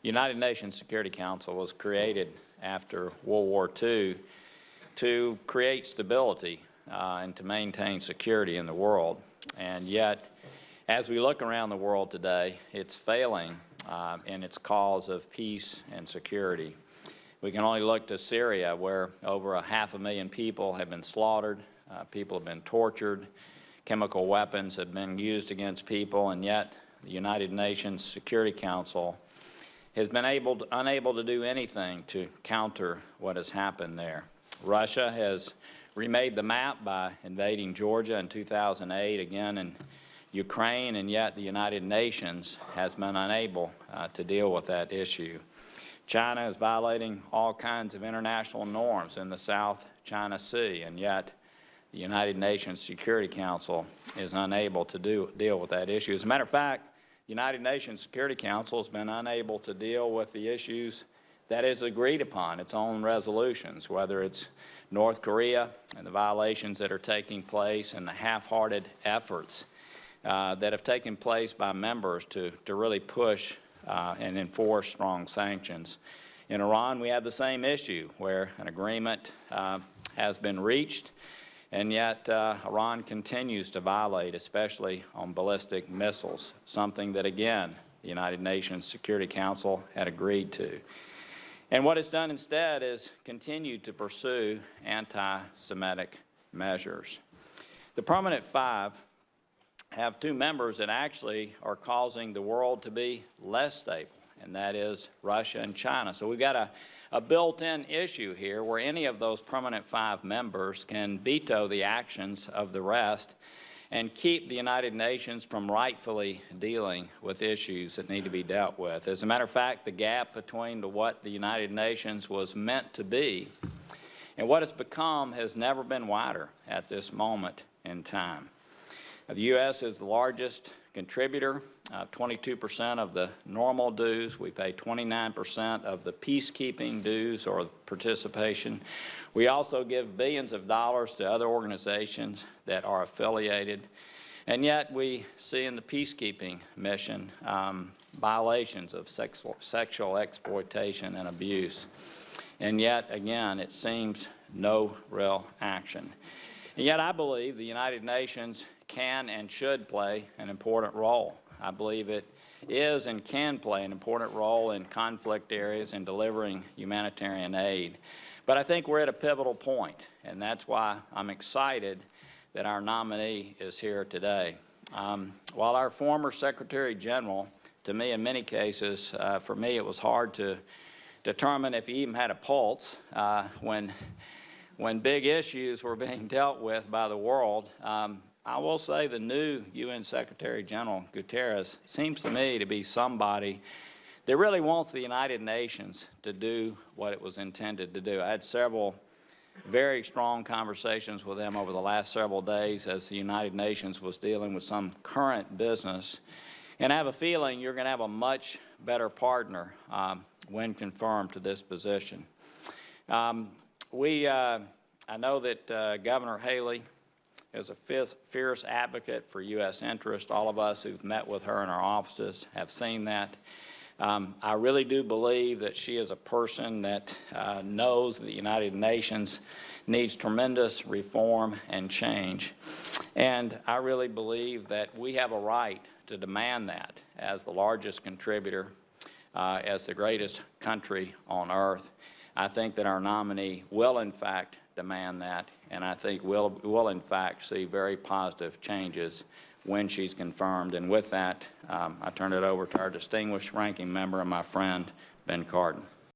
United Nations Security Council was created after World War II to create stability and to maintain security in the world. And yet, as we look around the world today, it's failing in its cause of peace and security. We can only look to Syria, where over 500,000 people have been slaughtered, people have been tortured, chemical weapons have been used against people, and yet the United Nations Security Council has been unable to do anything to counter what has happened there. Russia has remade the map by invading Georgia in 2008, again in Ukraine, and yet the United Nations has been unable to deal with that issue. China is violating all kinds of international norms in the South China Sea, and yet the United Nations Security Council is unable to deal with that issue. As a matter of fact, the United Nations Security Council has been unable to deal with the issues that is agreed upon, its own resolutions, whether it's North Korea and the violations that are taking place and the half-hearted efforts that have taken place by members to really push and enforce strong sanctions. In Iran, we have the same issue, where an agreement has been reached, and yet Iran continues to violate, especially on ballistic missiles, something that, again, the United Nations Security Council had agreed to. And what it's done instead is continued to pursue anti-Semitic measures. The Permanent Five have two members that actually are causing the world to be less stable, and that is Russia and China. So we've got a built-in issue here where any of those Permanent Five members can veto the actions of the rest and keep the United Nations from rightfully dealing with issues that need to be dealt with. As a matter of fact, the gap between what the United Nations was meant to be and what it's become has never been wider at this moment in time. The U.S. is the largest contributor, 22% of the normal dues. We pay 29% of the peacekeeping dues or participation. We also give billions of dollars to other organizations that are affiliated. And yet we see in the peacekeeping mission violations of sexual exploitation and abuse. And yet, again, it seems no real action. And yet I believe the United Nations can and should play an important role. I believe it is and can play an important role in conflict areas and delivering humanitarian aid. But I think we're at a pivotal point, and that's why I'm excited that our nominee is here today. While our former Secretary General, to me in many cases, for me it was hard to determine if he even had a pulse when big issues were being dealt with by the world. I will say the new UN Secretary General, Guterres, seems to me to be somebody that really wants the United Nations to do what it was intended to do. I had several very strong conversations with him over the last several days as the United Nations was dealing with some current business. And I have a feeling you're going to have a much better partner when confirmed to this position. I know that Governor Haley is a fierce advocate for U.S. interest. All of us who've met with her in our offices have seen that. I really do believe that she is a person that knows the United Nations needs tremendous reform and change. And I really believe that we have a right to demand that as the largest contributor, as the greatest country on earth. I think that our nominee will, in fact, demand that, and I think we'll in fact see very positive changes when she's confirmed. And with that, I turn it over to our distinguished ranking member and my friend, Ben Cardin.